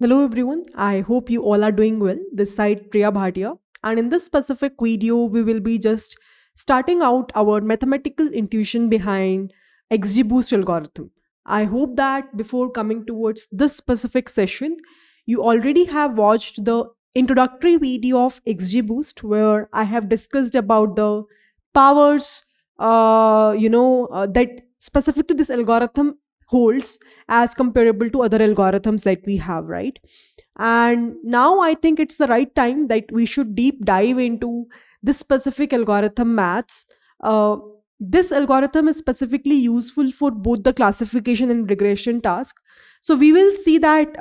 Hello everyone, I hope you all are doing well. This side Priya Bhatia, and in this specific video we will be just starting out our mathematical intuition behind XGBoost algorithm. I hope that before coming towards this specific session, you already have watched the introductory video of XGBoost where I have discussed about the powers that specific to this algorithm holds as comparable to other algorithms that we have, right? And now I think it's the right time that we should deep dive into this specific algorithm maths. This algorithm is specifically useful for both the classification and regression task. So we will see that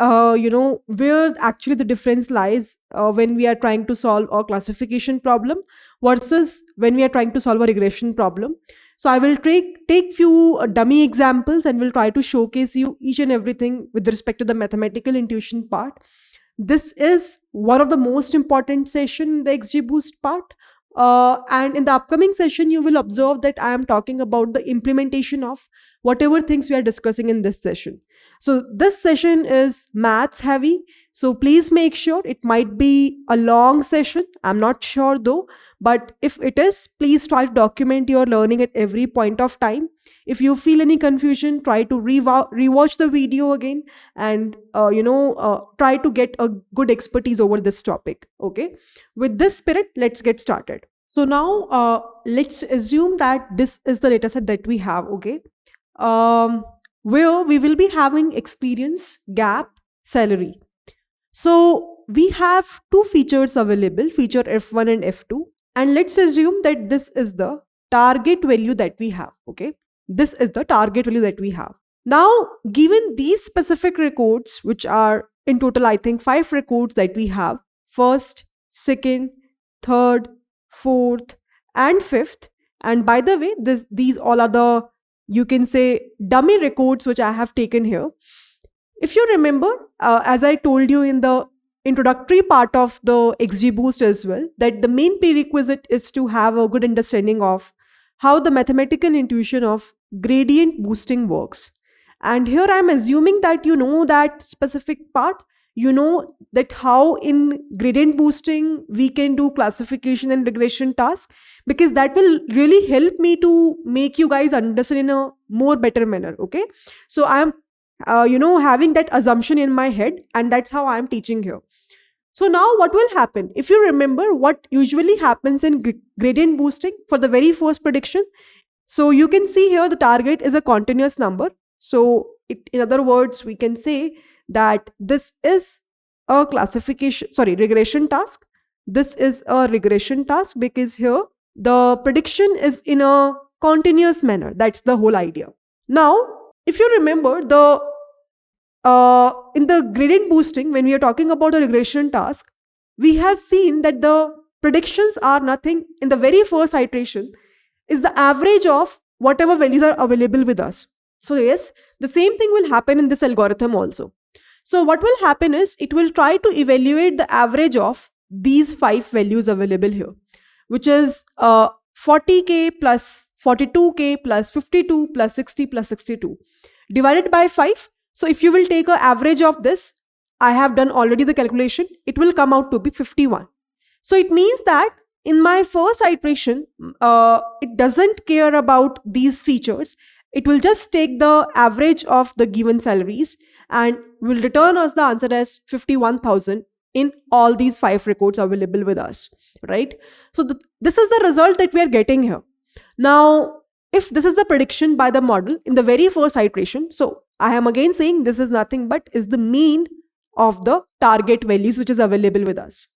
where actually the difference lies when we are trying to solve a classification problem versus when we are trying to solve a regression problem. So I will take few dummy examples and will try to showcase you each and everything with respect to the mathematical intuition part. This is one of the most important session in the XGBoost part. And in the upcoming session, you will observe that I am talking about the implementation of whatever things we are discussing in this session. So this session is maths heavy. So please make sure it might be a long session. I'm not sure though, but if it is, please try to document your learning at every point of time. If you feel any confusion, try to rewatch the video again and try to get a good expertise over this topic. Okay, with this spirit, let's get started. So now let's assume that this is the dataset that we have. Okay, where we will be having experience, gap, salary. So we have two features available, feature F1 and F2. And let's assume that this is the target value that we have. Okay, this is the target value that we have. Now, given these specific records, which are in total, I think 5 records that we have, first, second, third, fourth, and fifth. And by the way, these all are the, you can say, dummy records which I have taken here. If you remember, as I told you in the introductory part of the XGBoost as well, that the main prerequisite is to have a good understanding of how the mathematical intuition of gradient boosting works. And here I'm assuming that you know that specific part. You know that how in gradient boosting we can do classification and regression tasks, because that will really help me to make you guys understand in a more better manner. Okay, so I'm having that assumption in my head, and that's how I'm teaching here. So now what will happen? If you remember what usually happens in gradient boosting for the very first prediction, so you can see here the target is a continuous number. So in other words, we can say that this is a regression task. This is a regression task because here the prediction is in a continuous manner. That's the whole idea. Now, if you remember in the gradient boosting, when we are talking about a regression task, we have seen that the predictions are nothing in the very first iteration is the average of whatever values are available with us. So yes, the same thing will happen in this algorithm also. So what will happen is it will try to evaluate the average of these 5 values available here, which is 40k plus 42k plus 52 plus 60 plus 62 divided by 5. So if you will take an average of this, I have done already the calculation, it will come out to be 51. So it means that in my first iteration, it doesn't care about these features. It will just take the average of the given salaries and will return us the answer as 51,000 in all these 5 records available with us, right? So this is the result that we are getting here. Now, if this is the prediction by the model in the very first iteration, so I am again saying this is nothing but is the mean of the target values which is available with us.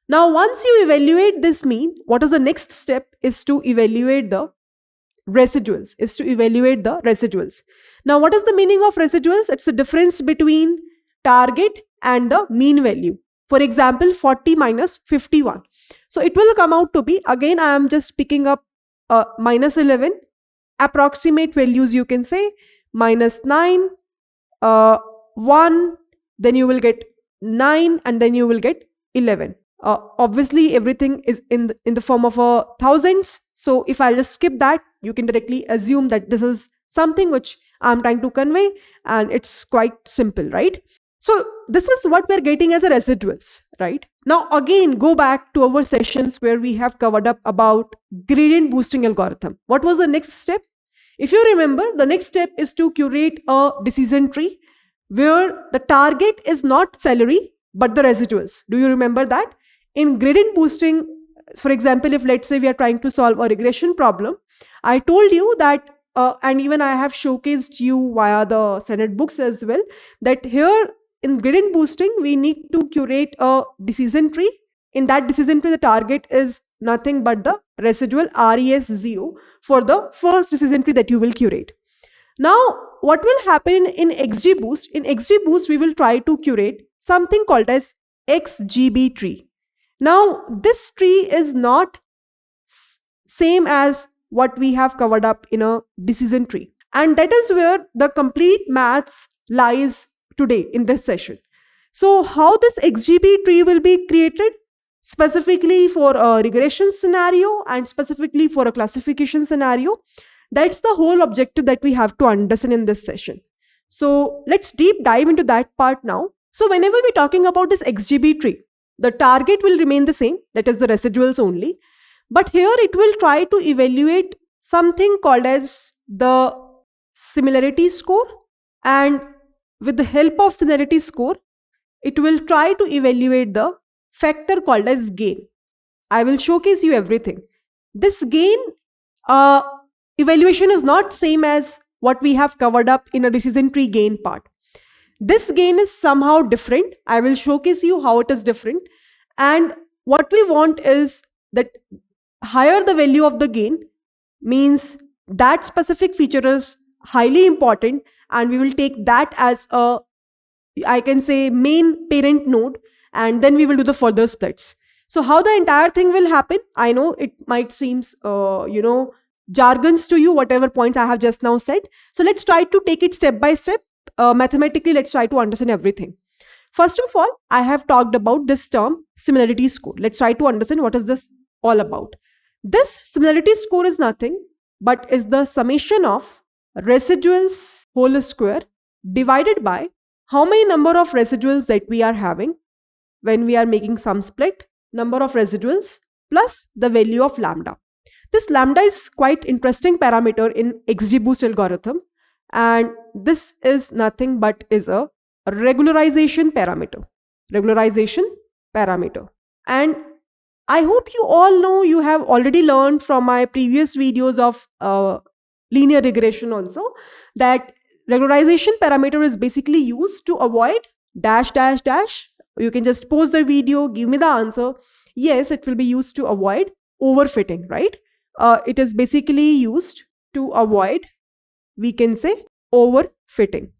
Now, once you evaluate this mean, what is the next step is to evaluate the residuals, Now, what is the meaning of residuals? It's the difference between target and the mean value. For example, 40 minus 51. So it will come out to be, again, I am just picking up minus 11, approximate values you can say, minus 9, 1, then you will get 9, and then you will get 11. Obviously, everything is in the form of thousands. So if I'll just skip that, you can directly assume that this is something which I'm trying to convey, and it's quite simple, right? So this is what we're getting as a residuals, right? Now again, go back to our sessions where we have covered up about gradient boosting algorithm. What was the next step? If you remember, the next step is to curate a decision tree where the target is not salary, but the residuals. Do you remember that? In gradient boosting, for example, if let's say we are trying to solve a regression problem, I told you that, and even I have showcased you via the standard books as well, that here in gradient boosting, we need to curate a decision tree. In that decision tree, the target is nothing but the residual RES0 for the first decision tree that you will curate. Now, what will happen in XGBoost? In XGBoost, we will try to curate something called as XGB tree. Now, this tree is not same as what we have covered up in a decision tree. And that is where the complete maths lies today in this session. So how this XGB tree will be created specifically for a regression scenario and specifically for a classification scenario, that's the whole objective that we have to understand in this session. So let's deep dive into that part now. So whenever we're talking about this XGB tree, the target will remain the same, that is the residuals only. But here it will try to evaluate something called as the similarity score, and with the help of similarity score, it will try to evaluate the factor called as gain. I will showcase you everything. This gain evaluation is not same as what we have covered up in a decision tree gain part. This gain is somehow different. I will showcase you how it is different. And what we want is that higher the value of the gain means that specific feature is highly important, and we will take that as a, I can say, main parent node, and then we will do the further splits. So how the entire thing will happen, I know it might seems jargons to you, whatever points I have just now said. So let's try to take it step by step. Mathematically, let's try to understand everything. First of all, I have talked about this term similarity score. Let's try to understand what is this all about. This similarity score is nothing but is the summation of residuals whole square divided by how many number of residuals that we are having when we are making sum split, number of residuals plus the value of lambda. This lambda is quite interesting parameter in XGBoost algorithm, and this is nothing but is a regularization parameter. Regularization parameter. And I hope you all know, you have already learned from my previous videos of linear regression also, that regularization parameter is basically used to avoid dash dash dash. You can just pause the video, give me the answer. Yes, it will be used to avoid overfitting, right? It is basically used to avoid, we can say, overfitting.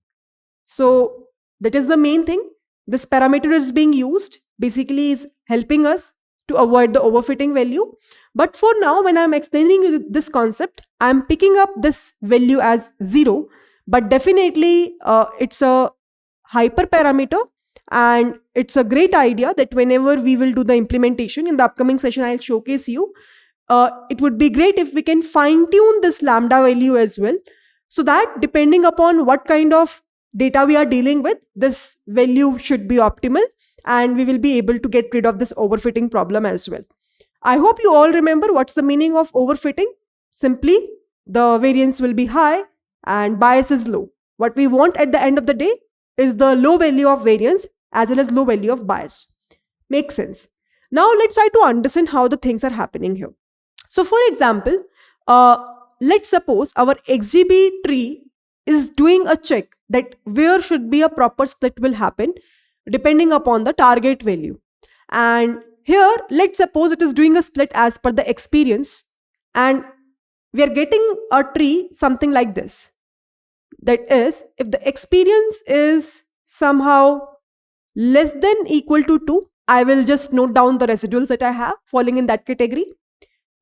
So that is the main thing. This parameter is being used, basically is helping us to avoid the overfitting value. But for now, when I'm explaining you this concept, I'm picking up this value as 0, but definitely it's a hyperparameter, and it's a great idea that whenever we will do the implementation in the upcoming session, I'll showcase you. It would be great if we can fine tune this lambda value as well, so that depending upon what kind of data we are dealing with, this value should be optimal, and we will be able to get rid of this overfitting problem as well. I hope you all remember what's the meaning of overfitting. Simply, the variance will be high and bias is low. What we want at the end of the day is the low value of variance as well as low value of bias. Makes sense. Now let's try to understand how the things are happening here. So for example, let's suppose our XGB tree is doing a check that where should be a proper split will happen depending upon the target value. And here, let's suppose it is doing a split as per the experience, and we are getting a tree something like this. That is, if the experience is somehow less than equal to 2, I will just note down the residuals that I have falling in that category.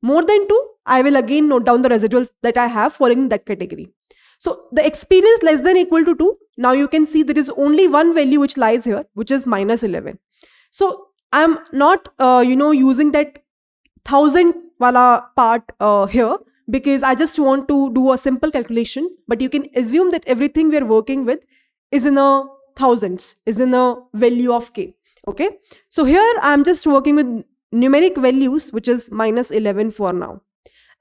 More than 2, I will again note down the residuals that I have falling in that category. So the experience less than equal to 2, now you can see there is only one value which lies here, which is -11. So I'm not, using that 1000 wala part here, because I just want to do a simple calculation, but you can assume that everything we are working with is in a thousands is in a value of k. Okay, so here I'm just working with numeric values, which is minus 11 for now.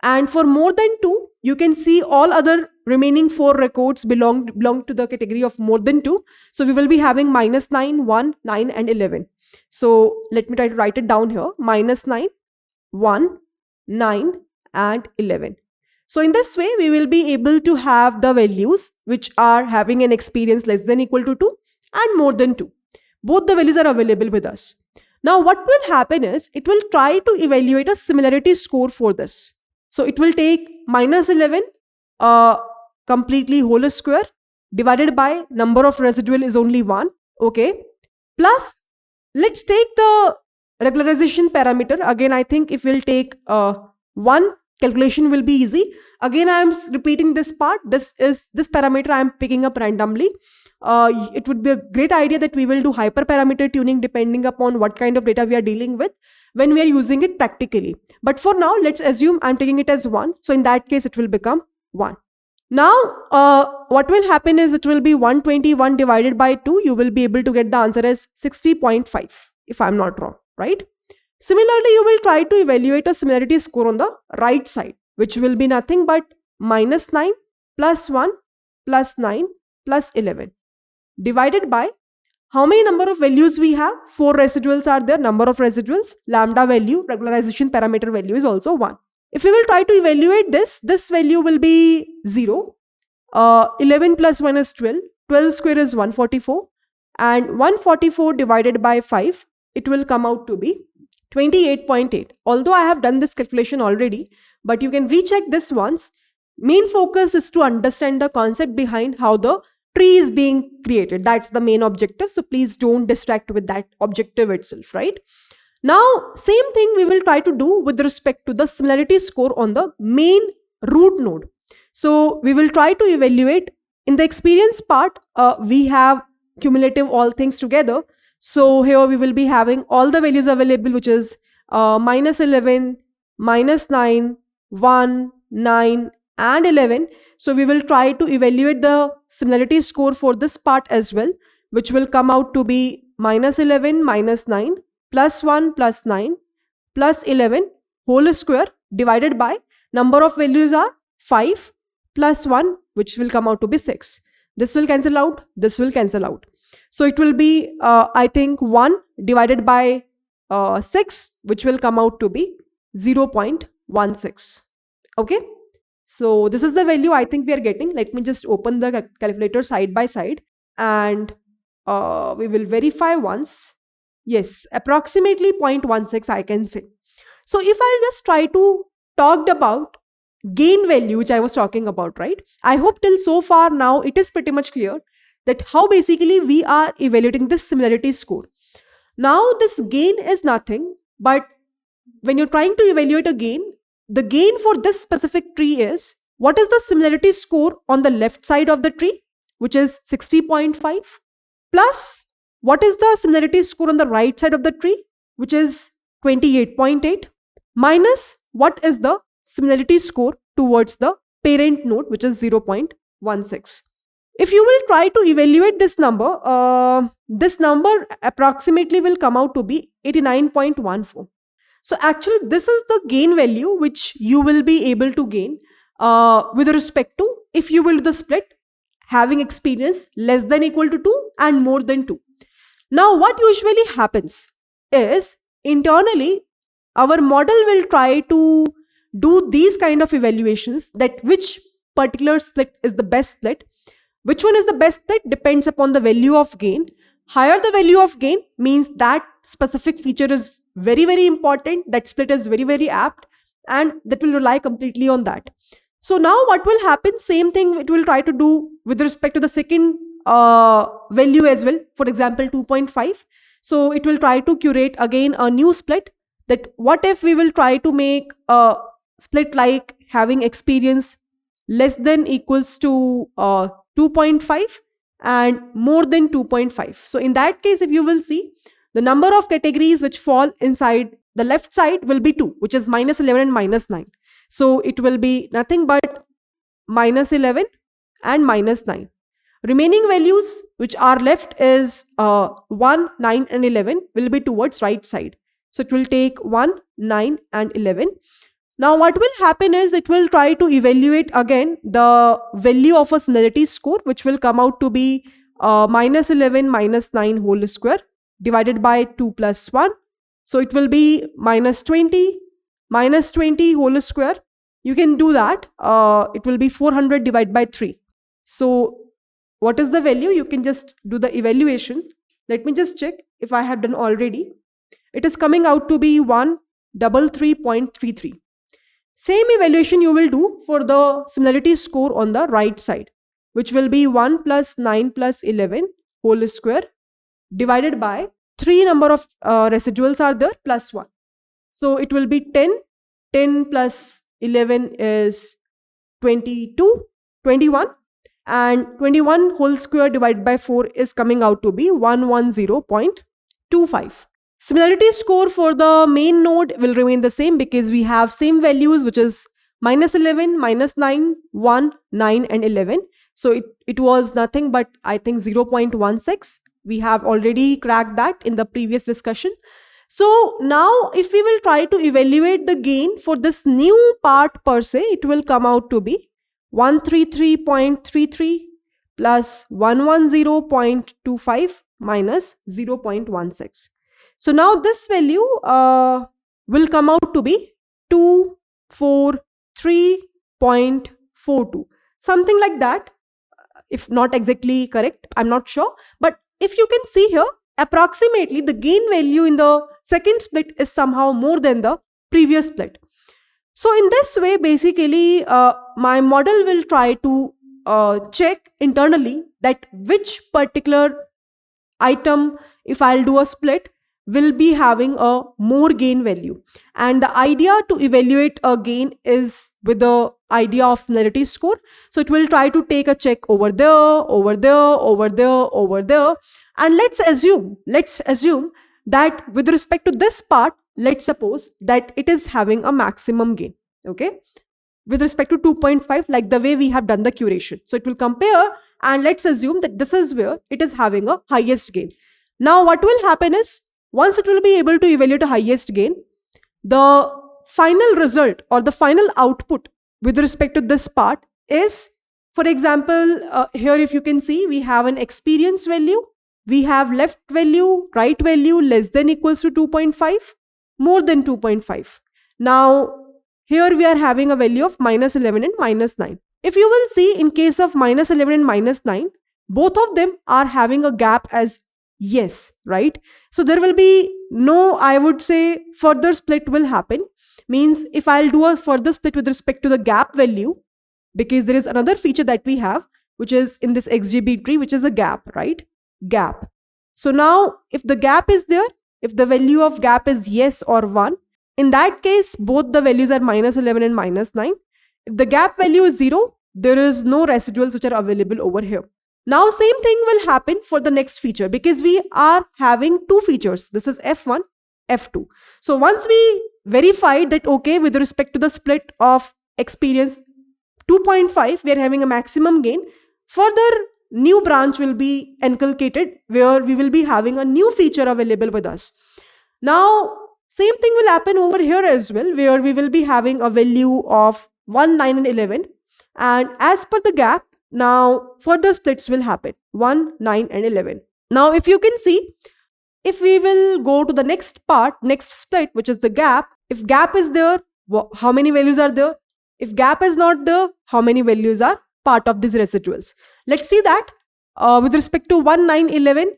And for more than 2, you can see all other remaining 4 records belong to the category of more than 2. So we will be having minus 9, 1, 9 and 11. So let me try to write it down here. Minus 9, 1, 9 and 11. So in this way, we will be able to have the values which are having an experience less than equal to 2 and more than 2. Both the values are available with us. Now what will happen is, it will try to evaluate a similarity score for this. So it will take minus 11 completely whole square divided by number of residual is only 1. Okay. Plus, let's take the regularization parameter. Again, I think if we'll take 1, calculation will be easy. Again, I am repeating this part. This parameter I am picking up randomly. It would be a great idea that we will do hyperparameter tuning depending upon what kind of data we are dealing with when we are using it practically. But for now, let's assume I'm taking it as 1. So in that case, it will become 1. Now, what will happen is, it will be 121 divided by 2. You will be able to get the answer as 60.5, if I'm not wrong, right? Similarly, you will try to evaluate a similarity score on the right side, which will be nothing but minus 9 plus 1 plus 9 plus 11 divided by how many number of values we have. 4 residuals are there, number of residuals, lambda value, regularization parameter value is also 1. If we will try to evaluate this value will be 0. 11 plus 1 is 12. 12 square is 144. And 144 divided by 5, it will come out to be 28.8. Although I have done this calculation already, but you can recheck this once. Main focus is to understand the concept behind how the tree is being created. That's the main objective. So please don't distract with that objective itself, right? Now, same thing we will try to do with respect to the similarity score on the main root node. So we will try to evaluate in the experience part. We have cumulative all things together. So here we will be having all the values available, which is minus 11, minus 9, 1, 9 and 11. So we will try to evaluate the similarity score for this part as well, which will come out to be minus 11 minus 9 plus 1 plus 9 plus 11 whole square divided by number of values are 5 plus 1, which will come out to be 6. This will cancel out, this will cancel out. So it will be, I think 1 divided by 6, which will come out to be 0.16. Okay. So this is the value I think we are getting. Let me just open the calculator side by side and we will verify once. Yes, approximately 0.16 I can say. So if I'll just try to talk about gain value, which I was talking about, right? I hope till so far now it is pretty much clear that how basically we are evaluating this similarity score. Now this gain is nothing but when you're trying to evaluate a gain, the gain for this specific tree is what is the similarity score on the left side of the tree, which is 60.5, plus what is the similarity score on the right side of the tree, which is 28.8, minus what is the similarity score towards the parent node, which is 0.16. If you will try to evaluate this number approximately will come out to be 89.14. So actually this is the gain value which you will be able to gain with respect to if you will do the split having experience less than equal to 2 and more than 2. Now what usually happens is internally our model will try to do these kind of evaluations, that which particular split is the best split. Which one is the best split depends upon the value of gain. Higher the value of gain means that specific feature is very, very important. That split is very, very apt and that will rely completely on that. So now what will happen? Same thing it will try to do with respect to the second value as well. For example, 2.5. So it will try to curate again a new split. That what if we will try to make a split like having experience less than equals to 2.5 and more than 2.5. So in that case, if you will see, the number of categories which fall inside the left side will be 2, which is minus 11 and minus 9. So it will be nothing but minus 11 and minus 9. Remaining values which are left is 1, 9 and 11 will be towards right side. So it will take 1, 9 and 11. Now what will happen is it will try to evaluate again the value of a similarity score, which will come out to be minus 11 minus 9 whole square divided by 2 plus 1. So it will be minus 20 whole square. You can do that. It will be 400 divided by 3. So what is the value? You can just do the evaluation. Let me just check if I have done already. It is coming out to be 133.33. Same evaluation you will do for the similarity score on the right side, which will be 1 plus 9 plus 11 whole square divided by 3 number of residuals are there plus 1. So it will be 10. 10 plus 11 is 22, 21. And 21 whole square divided by 4 is coming out to be 110.25. Similarity score for the main node will remain the same because we have same values, which is minus 11, minus 9, 1, 9 and 11. So it was nothing but I think 0.16. We have already cracked that in the previous discussion. So now if we will try to evaluate the gain for this new part per se, it will come out to be 133.33 plus 110.25 minus 0.16. So now this value will come out to be 243.42. Something like that. If not exactly correct, I'm not sure. But if you can see here, approximately the gain value in the second split is somehow more than the previous split. So in this way, basically, my model will try to check internally that which particular item, if I'll do a split, will be having a more gain value. And the idea to evaluate a gain is with the idea of similarity score. So it will try to take a check over there, over there, over there, over there. And let's assume that with respect to this part, let's suppose that it is having a maximum gain. Okay. With respect to 2.5, like the way we have done the curation. So it will compare and let's assume that this is where it is having a highest gain. Now what will happen is, once it will be able to evaluate a highest gain, the final result or the final output with respect to this part is, for example, here if you can see, we have an experience value, we have left value, right value less than equals to 2.5, more than 2.5. Now here we are having a value of minus 11 and minus 9. If you will see, in case of minus 11 and minus 9, both of them are having a gap as yes, right? So there will be no, I would say, further split will happen. Means if I'll do a further split with respect to the gap value, because there is another feature that we have, which is in this XGB tree, which is a gap, right? Gap. So now if the gap is there, if the value of gap is yes or 1, in that case, both the values are minus 11 and minus 9. If the gap value is 0, there is no residuals which are available over here. Now same thing will happen for the next feature, because we are having two features. This is F1, F2. So once we verified that, okay, with respect to the split of experience 2.5, we are having a maximum gain, further new branch will be inculcated where we will be having a new feature available with us. Now same thing will happen over here as well, where we will be having a value of 1, 9 and 11. And as per the gap, now further splits will happen, 1, 9 and 11. Now if you can see, if we will go to the next part, next split, which is the gap, if gap is there, how many values are there? If gap is not there, how many values are part of these residuals? Let's see that. With respect to 1, 9, 11,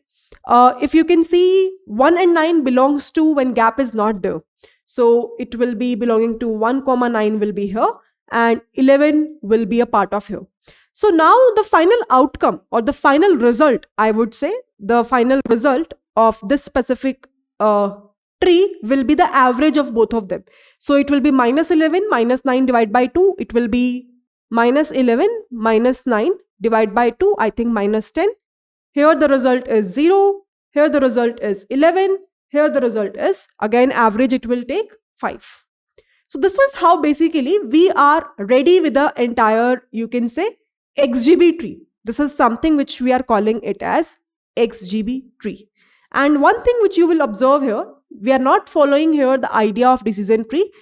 if you can see, 1 and 9 belongs to when gap is not there. So it will be belonging to 1, 9 will be here and 11 will be a part of here. So now the final outcome or the final result, I would say, the final result of this specific tree will be the average of both of them. So it will be minus 11 minus 9 divided by 2. It will be minus 11 minus 9 divided by 2, I think minus 10. Here the result is 0. Here the result is 11. Here the result is, again, average it will take 5. So this is how basically we are ready with the entire, you can say, XGB tree. This is something which we are calling it as XGB tree. And one thing which you will observe here, we are not following here the idea of decision tree.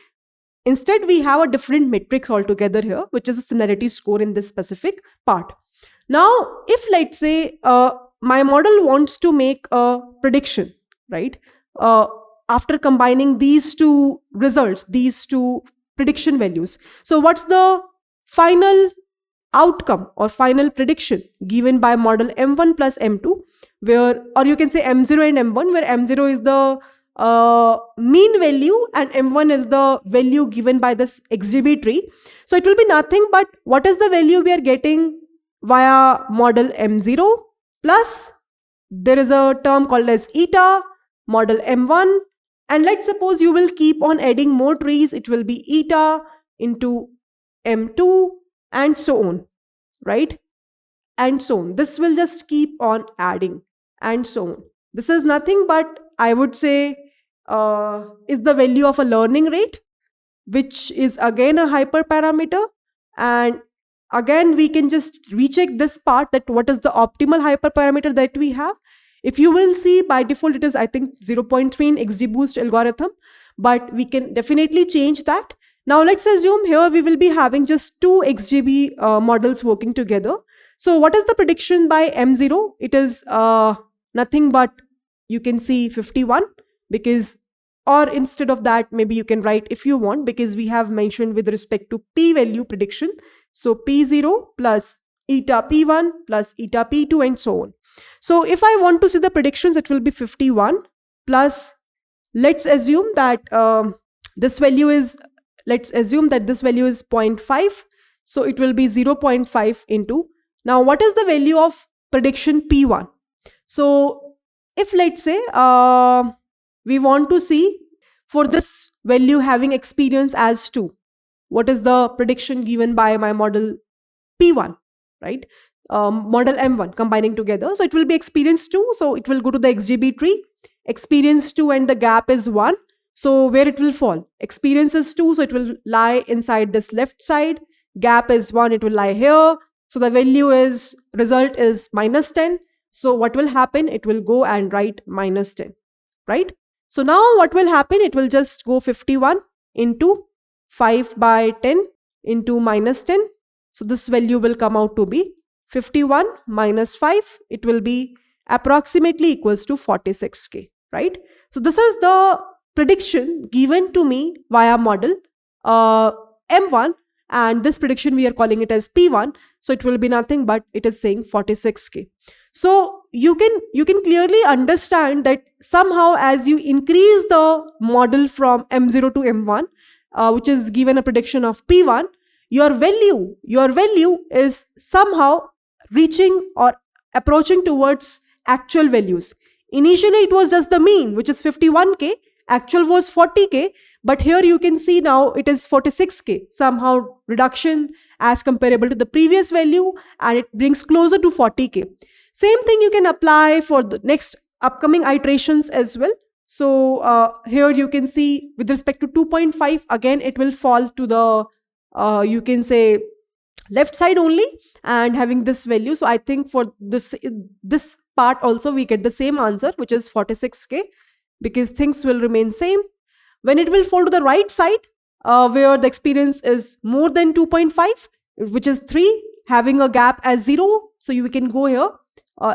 Instead, we have a different matrix altogether here, which is a similarity score in this specific part. Now, if let's say my model wants to make a prediction, right? After combining these two results, these two prediction values. So what's the final outcome or final prediction given by model M1 plus M2, where, or you can say M0 and M1, where M0 is the mean value and M1 is the value given by this XGB tree. So it will be nothing but what is the value we are getting via model M0 plus there is a term called as eta, model M1, and let's suppose you will keep on adding more trees. It will be eta into M2 and so on, right? And so on. This will just keep on adding and so on. This is nothing but, I would say, is the value of a learning rate, which is again a hyperparameter. And again, we can just recheck this part, that what is the optimal hyperparameter that we have. If you will see, by default, it is, I think, 0.3 in XGBoost algorithm, but we can definitely change that. Now, let's assume here we will be having just two XGB models working together. So what is the prediction by M0? It is nothing but, you can see 51, because, or instead of that, maybe you can write if you want, because we have mentioned with respect to p-value prediction. So P0 plus eta P1 plus eta P2 and so on. So if I want to see the predictions, it will be 51 plus, let's assume that this value is, let's assume that this value is 0.5. So it will be 0.5 into, now what is the value of prediction P1? So if let's say we want to see for this value having experience as 2, what is the prediction given by my model P1, right? Model M1 combining together. So it will be experience 2. So it will go to the XGB tree. Experience 2 and the gap is 1. So where it will fall? Experience is 2. So it will lie inside this left side. Gap is 1. It will lie here. So the value is, result is minus 10. So what will happen? It will go and write minus 10, right? So now what will happen? It will just go 51 into 5 by 10 into minus 10. So this value will come out to be 51 minus 5. It will be approximately equals to 46K, right? So this is the prediction given to me via model M1, and this prediction we are calling it as P1. So it will be nothing but it is saying 46K. So you can clearly understand that somehow as you increase the model from M0 to M1, which is given a prediction of P1, your value is somehow reaching or approaching towards actual values. Initially, it was just the mean, which is 51K. Actual was 40K. But here you can see now it is 46K. Somehow reduction as comparable to the previous value, and it brings closer to 40K. Same thing you can apply for the next upcoming iterations as well. So here you can see with respect to 2.5, again, it will fall to the, you can say, left side only and having this value. So I think for this part also we get the same answer, which is 46K, because things will remain same. When it will fall to the right side, where the experience is more than 2.5, which is 3, having a gap as 0. So you can go here.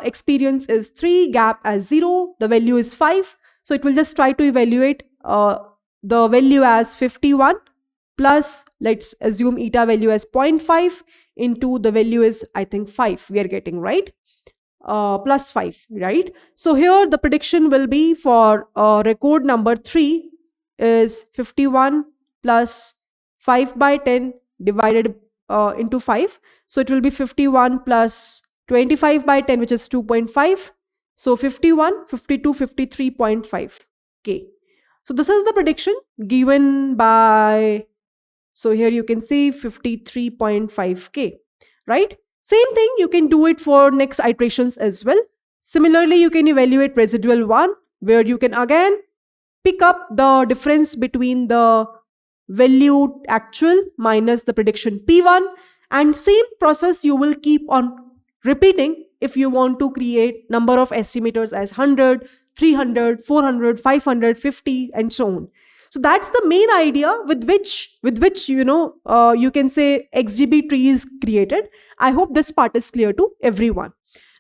Experience is 3, gap as 0, the value is 5. So it will just try to evaluate the value as 51 plus, let's assume eta value as 0.5 into the value is, I think, 5 we are getting, right? Plus 5, right? So here the prediction will be for record number 3 is 51 plus 5 by 10 divided into 5. So it will be 51 plus 25 by 10, which is 2.5. So 51, 52, 53.5K. So this is the prediction given by, so here you can see 53.5K, right? Same thing, you can do it for next iterations as well. Similarly, you can evaluate residual 1, where you can again pick up the difference between the value actual minus the prediction P1, and same process you will keep on repeating if you want to create number of estimators as 100, 300, 400, 550, and so on. So that's the main idea with which you can say XGB tree is created. I hope this part is clear to everyone.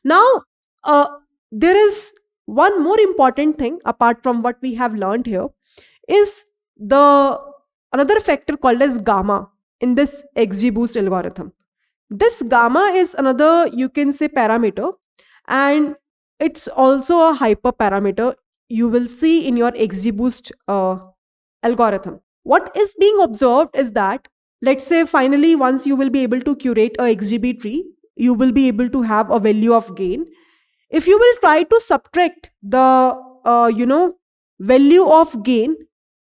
Now, uh, there is one more important thing apart from what we have learned here, is the another factor called as gamma in this XGBoost algorithm. This gamma is another, you can say, parameter, and it's also a hyperparameter you will see in your XGBoost algorithm. What is being observed is that, let's say, finally, once you will be able to curate a XGB tree, you will be able to have a value of gain. If you will try to subtract the value of gain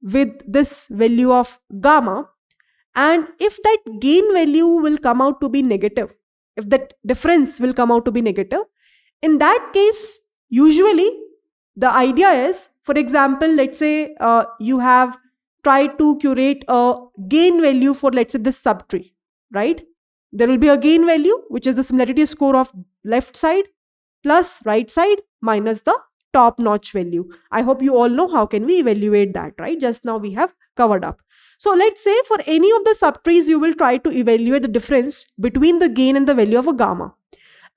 with this value of gamma, and if that gain value will come out to be negative, if that difference will come out to be negative, in that case, usually the idea is, for example, let's say you have tried to curate a gain value for, let's say, this subtree, right? There will be a gain value, which is the similarity score of left side plus right side minus the top notch value. I hope you all know how can we evaluate that, right? Just now we have covered up. So let's say for any of the subtrees, you will try to evaluate the difference between the gain and the value of a gamma.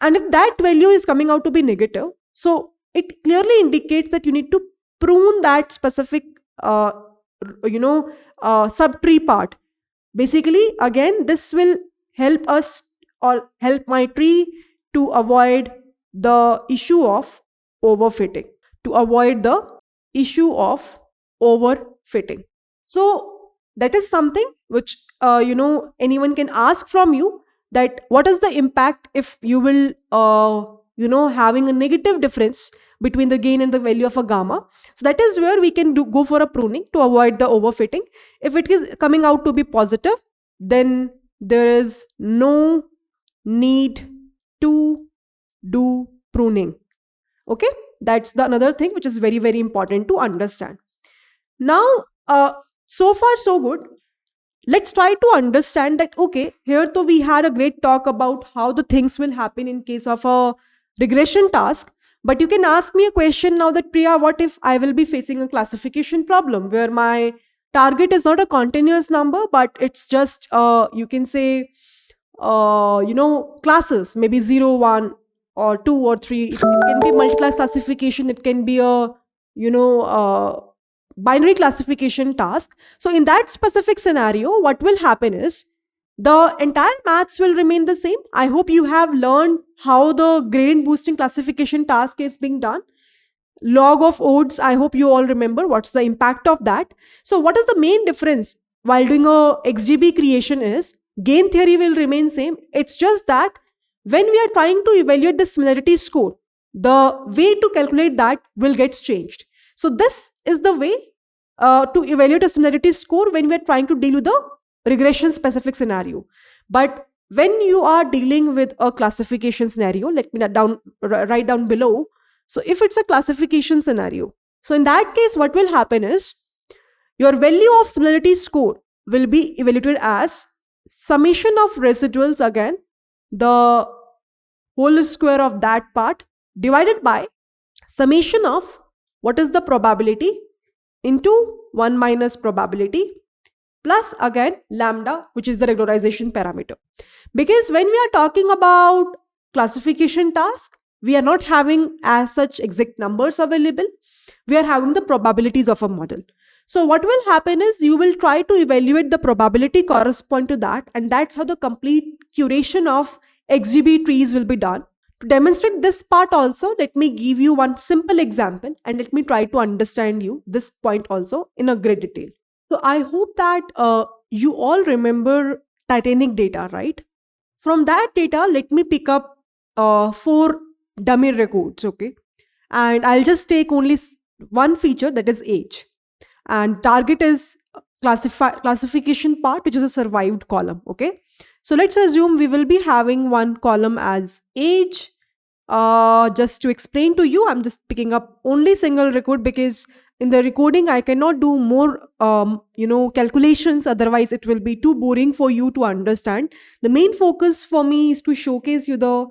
And if that value is coming out to be negative, so it clearly indicates that you need to prune that specific, subtree part. Basically, again, this will help us or help my tree to avoid the issue of overfitting, to avoid the issue of overfitting. So that is something which anyone can ask from you, that what is the impact if you will having a negative difference between the gain and the value of a gamma. So that is where we can go for a pruning to avoid the overfitting. If it is coming out to be positive, then there is no need to do pruning. Okay, that's the another thing which is very, very important to understand. Now, so far so good. Let's try to understand that, okay, here though we had a great talk about how the things will happen in case of a regression task. But you can ask me a question now, that Priya, what if I will be facing a classification problem where my target is not a continuous number, but it's just you can say classes, maybe 0, 1, or 2 or 3. It can be multi-class classification, it can be a binary classification task. So in that specific scenario, what will happen is the entire maths will remain the same. I hope you have learned how the gradient boosting classification task is being done. Log of odds, I hope you all remember what's the impact of that. So what is the main difference while doing a XGB creation is gain theory will remain same. It's just that when we are trying to evaluate the similarity score, the way to calculate that will get changed. So this is the way to evaluate a similarity score when we are trying to deal with the regression specific scenario. But when you are dealing with a classification scenario, let me write down below. So if it's a classification scenario, so in that case, what will happen is your value of similarity score will be evaluated as summation of residuals, again, the whole square of that part divided by summation of what is the probability into 1 minus probability plus again lambda, which is the regularization parameter. Because when we are talking about classification task, we are not having as such exact numbers available. We are having the probabilities of a model. So what will happen is you will try to evaluate the probability correspond to that, and that's how the complete curation of XGB trees will be done. To demonstrate this part also, let me give you one simple example and let me try to understand you this point also in a great detail. So I hope that you all remember Titanic data, right? From that data, let me pick up 4 dummy records, okay? And I'll just take only one feature, that is age. And target is classification part, which is a survived column, okay? So let's assume we will be having one column as age. Just to explain to you, I'm just picking up only single record because in the recording I cannot do more calculations, otherwise it will be too boring for you to understand. The main focus for me is to showcase you the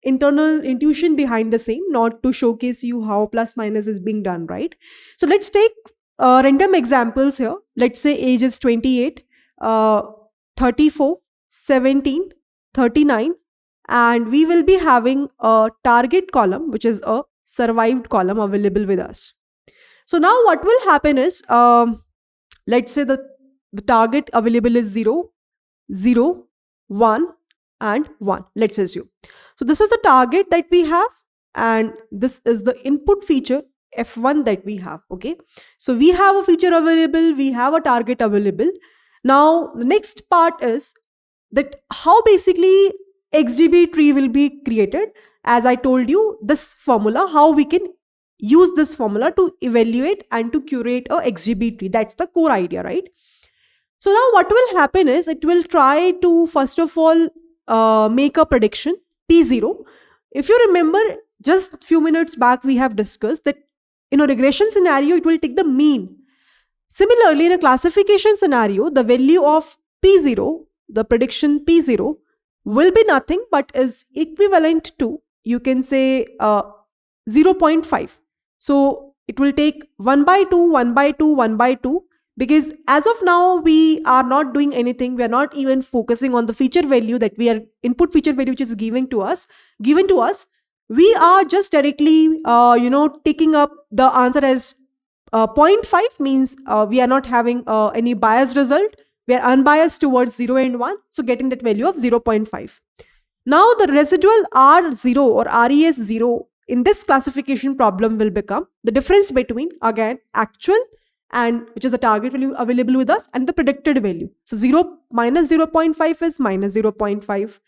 internal intuition behind the same, not to showcase you how plus minus is being done, right? So let's take random examples here. Let's say age is 28, uh, 34, 17, 39, and we will be having a target column, which is a survived column available with us. So now what will happen is, let's say the target available is 0, 0, 1, and 1. Let's assume. So this is the target that we have, and this is the input feature F1 that we have. Okay. So we have a feature available, we have a target available. Now the next part is that how basically XGB tree will be created. As I told you, this formula, how we can use this formula to evaluate and to curate a XGB tree. That's the core idea, right? So now what will happen is it will try to first of all make a prediction P0. If you remember, just few minutes back we have discussed that in a regression scenario it will take the mean. Similarly, in a classification scenario, the value of P0, the prediction P0, will be nothing but is equivalent to, you can say, 0.5. So it will take 1 by 2, 1 by 2, 1 by 2, because as of now we are not doing anything. We are not even focusing on the feature value that we are input feature value which is given to us. We are just directly taking up the answer as 0.5, means we are not having any biased result. We are unbiased towards 0 and 1, so getting that value of 0.5. Now the residual R0 or RES0 in this classification problem will become the difference between, again, actual, and which is the target value available with us, and the predicted value. So 0 minus 0.5 is minus 0.5,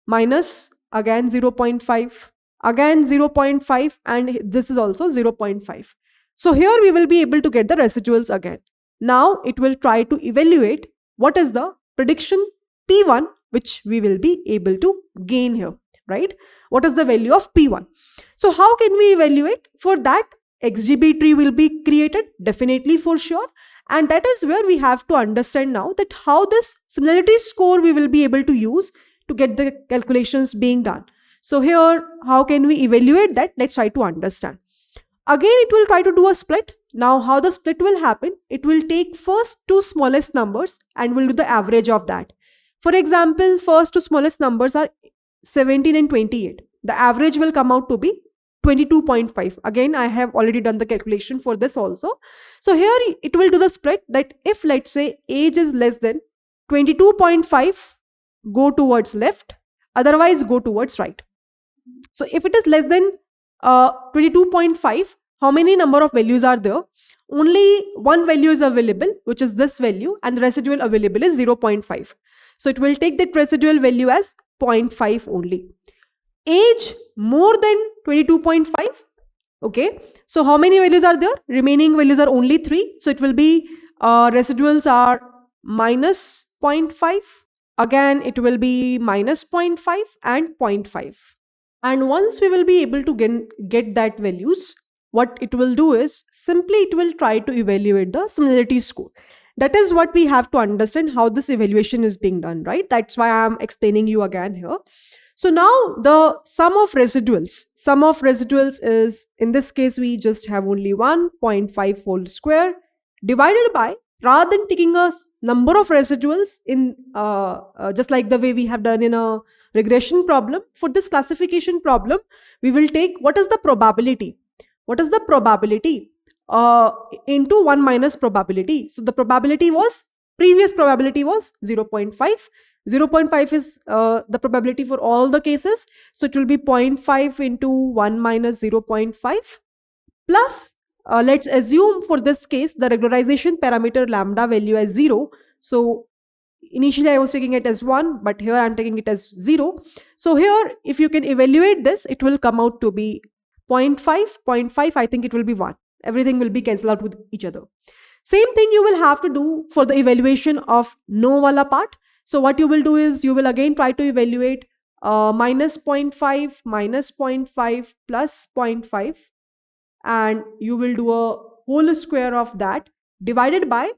minus again 0.5, again 0.5, and this is also 0.5. So here we will be able to get the residuals again. Now it will try to evaluate what is the prediction P1 which we will be able to gain here, right? What is the value of P1? So how can we evaluate? For that, XGB tree will be created, definitely, for sure. And that is where we have to understand now that how this similarity score we will be able to use to get the calculations being done. So here, how can we evaluate that? Let's try to understand. Again, it will try to do a split. Now, how the split will happen? It will take first two smallest numbers and will do the average of that. For example, first two smallest numbers are 17 and 28. The average will come out to be 22.5. Again, I have already done the calculation for this also. So here it will do the split that if, let's say, age is less than 22.5, go towards left, otherwise go towards right. So if it is less than 22.5, how many number of values are there? Only one value is available, which is this value, and the residual available is 0.5. So it will take that residual value as 0.5 only. Age more than 22.5. Okay. So how many values are there? Remaining values are only 3. So it will be residuals are minus 0.5. Again, it will be minus 0.5 and 0.5. And once we will be able to get that values, what it will do is simply it will try to evaluate the similarity score. That is what we have to understand how this evaluation is being done, right? That's why I'm explaining you again here. So now the sum of residuals is, in this case, we just have only 1.5 whole square divided by, rather than taking a number of residuals in just like the way we have done in a regression problem, for this classification problem, we will take what is the probability. What is the probability into 1 minus probability. So the probability was, previous probability was 0.5. 0.5 is the probability for all the cases. So it will be 0.5 into 1 minus 0.5 plus, let's assume for this case, the regularization parameter lambda value as 0. So initially I was taking it as 1, but here I'm taking it as 0. So here, if you can evaluate this, it will come out to be 0.5, 0.5, I think it will be 1. Everything will be cancelled out with each other. Same thing you will have to do for the evaluation of no wala part. So what you will do is you will again try to evaluate minus 0.5, minus 0.5, plus 0.5, and you will do a whole square of that divided by,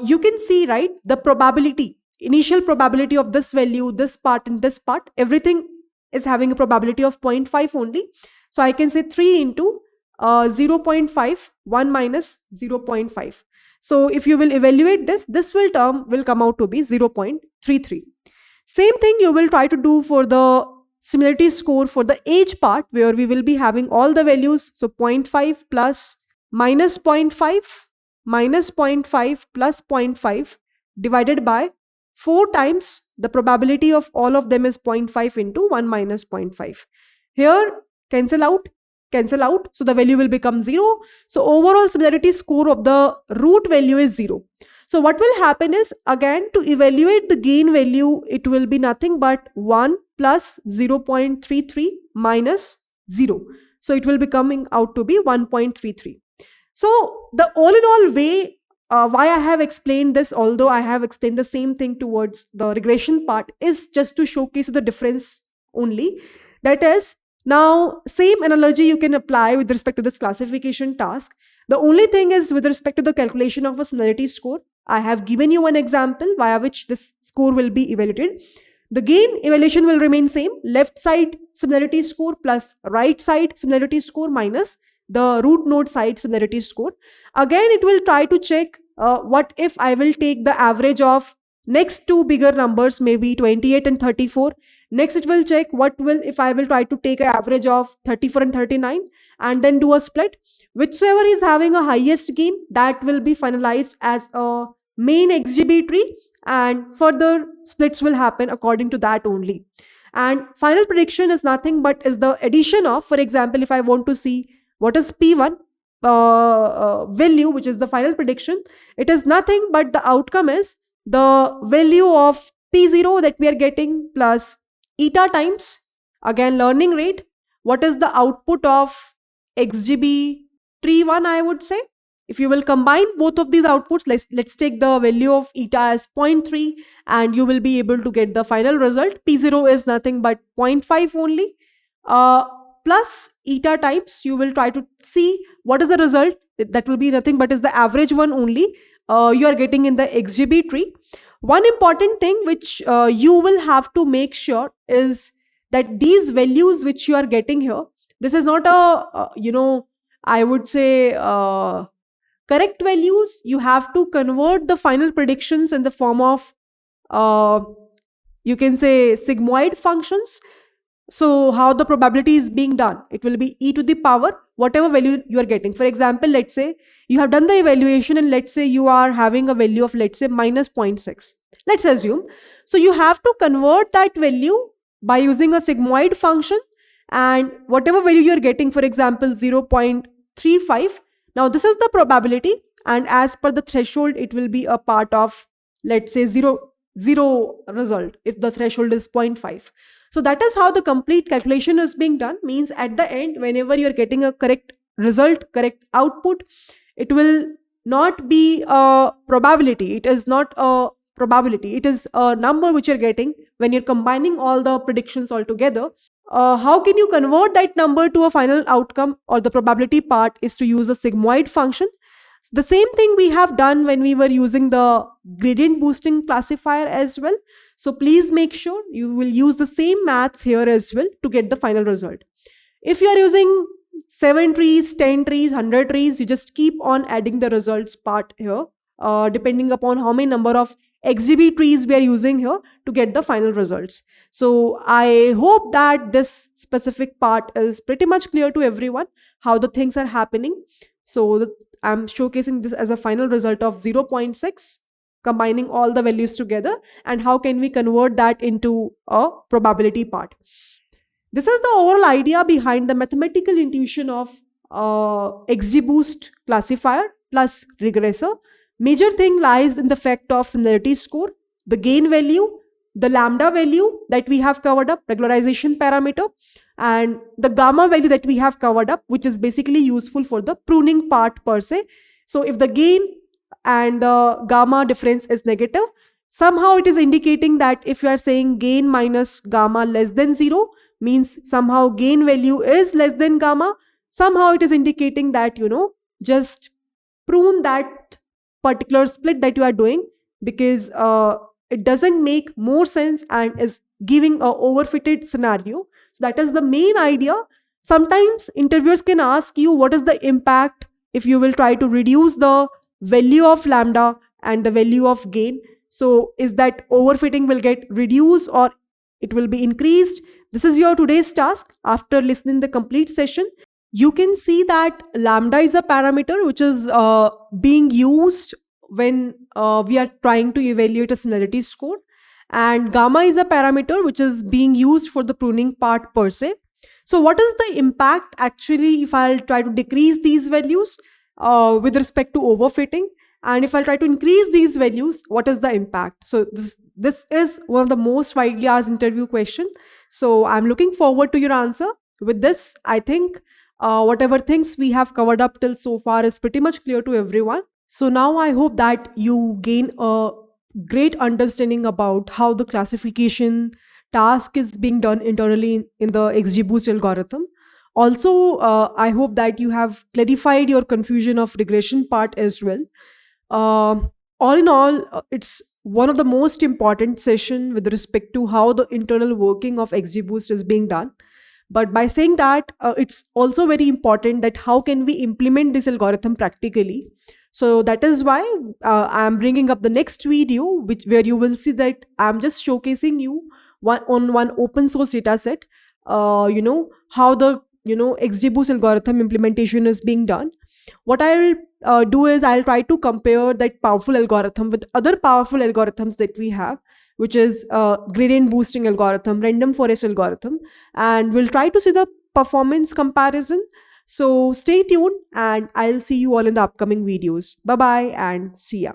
you can see, right, the probability, initial probability of this value, this part and this part, everything is having a probability of 0.5 only. So I can say 3 into 0.5, 1 minus 0.5. So if you will evaluate this, term will come out to be 0.33. Same thing you will try to do for the similarity score for the age part, where we will be having all the values. So 0.5 plus minus 0.5 minus 0.5 plus 0.5 divided by 4 times the probability of all of them is 0.5 into 1 minus 0.5. Here cancel out, so the value will become 0. So overall similarity score of the root value is 0. So what will happen is, again, to evaluate the gain value, it will be nothing but 1 plus 0.33 minus 0. So it will be coming out to be 1.33. So the all in all way, why I have explained this, although I have explained the same thing towards the regression part, is just to showcase the difference only. That is, now same analogy you can apply with respect to this classification task. The only thing is, with respect to the calculation of a similarity score, I have given you an example via which this score will be evaluated. The gain evaluation will remain same, left side similarity score plus right side similarity score minus the root node side similarity score. Again, it will try to check what if I will take the average of next two bigger numbers, maybe 28 and 34. Next, it will check what will if I will try to take an average of 34 and 39 and then do a split. Whichever is having a highest gain, that will be finalized as a main XGB tree, and further splits will happen according to that only. And final prediction is nothing but is the addition of, for example, if I want to see what is P1 value, which is the final prediction, it is nothing but the outcome is the value of P0 that we are getting plus eta times, again, learning rate. What is the output of XGB tree 1, I would say. If you will combine both of these outputs, let's take the value of eta as 0.3, and you will be able to get the final result. P0 is nothing but 0.5 only. Plus eta times, you will try to see what is the result. That will be nothing but is the average one only you are getting in the XGB tree. One important thing which you will have to make sure is that these values which you are getting here, this is not a, I would say, correct values. You have to convert the final predictions in the form of, you can say, sigmoid functions. So how the probability is being done, it will be e to the power whatever value you are getting. For example, let's say you have done the evaluation and let's say you are having a value of, let's say, minus 0.6. Let's assume. So you have to convert that value by using a sigmoid function, and whatever value you are getting, for example, 0.35. Now this is the probability, and as per the threshold, it will be a part of, let's say, 0 result if the threshold is 0.5. So that is how the complete calculation is being done. Means at the end, whenever you are getting a correct result, correct output, it will not be a probability. It is not a probability. It is a number which you're getting when you're combining all the predictions all together. How can you convert that number to a final outcome, or the probability part is to use a sigmoid function. The same thing we have done when we were using the gradient boosting classifier as well. So please make sure you will use the same maths here as well to get the final result. If you are using 7 trees, 10 trees, 100 trees, you just keep on adding the results part here, depending upon how many number of XGB trees we are using here to get the final results. So I hope that this specific part is pretty much clear to everyone, how the things are happening. So I'm showcasing this as a final result of 0.6, combining all the values together, and how can we convert that into a probability part. This is the overall idea behind the mathematical intuition of XGBoost classifier plus regressor. Major thing lies in the fact of similarity score, the gain value, the lambda value that we have covered up, regularization parameter, and the gamma value that we have covered up, which is basically useful for the pruning part per se. So if the gain and the gamma difference is negative, somehow it is indicating that if you are saying gain minus gamma less than 0, means somehow gain value is less than gamma. Somehow it is indicating that, just prune that particular split that you are doing, because it doesn't make more sense and is giving a overfitted scenario. So that is the main idea. Sometimes interviewers can ask you what is the impact if you will try to reduce the value of lambda and the value of gain. So is that overfitting will get reduced or it will be increased? This is your today's task. After listening the complete session, you can see that lambda is a parameter which is being used when we are trying to evaluate a similarity score, and gamma is a parameter which is being used for the pruning part per se. So what is the impact actually if I'll try to decrease these values with respect to overfitting, and if I'll try to increase these values, what is the impact? So this is one of the most widely asked interview question. So I'm looking forward to your answer. With this, I think whatever things we have covered up till so far is pretty much clear to everyone. So now I hope that you gain a great understanding about how the classification task is being done internally in the XGBoost algorithm. Also, I hope that you have clarified your confusion of regression part as well. All in all, it's one of the most important session with respect to how the internal working of XGBoost is being done. But by saying that, it's also very important that how can we implement this algorithm practically. So that is why I'm bringing up the next video, which where you will see that I'm just showcasing you one open source data set. How the XGBoost algorithm implementation is being done. What I'll do is I'll try to compare that powerful algorithm with other powerful algorithms that we have, which is gradient boosting algorithm, random forest algorithm, and we'll try to see the performance comparison. So stay tuned and I'll see you all in the upcoming videos. Bye bye and see ya.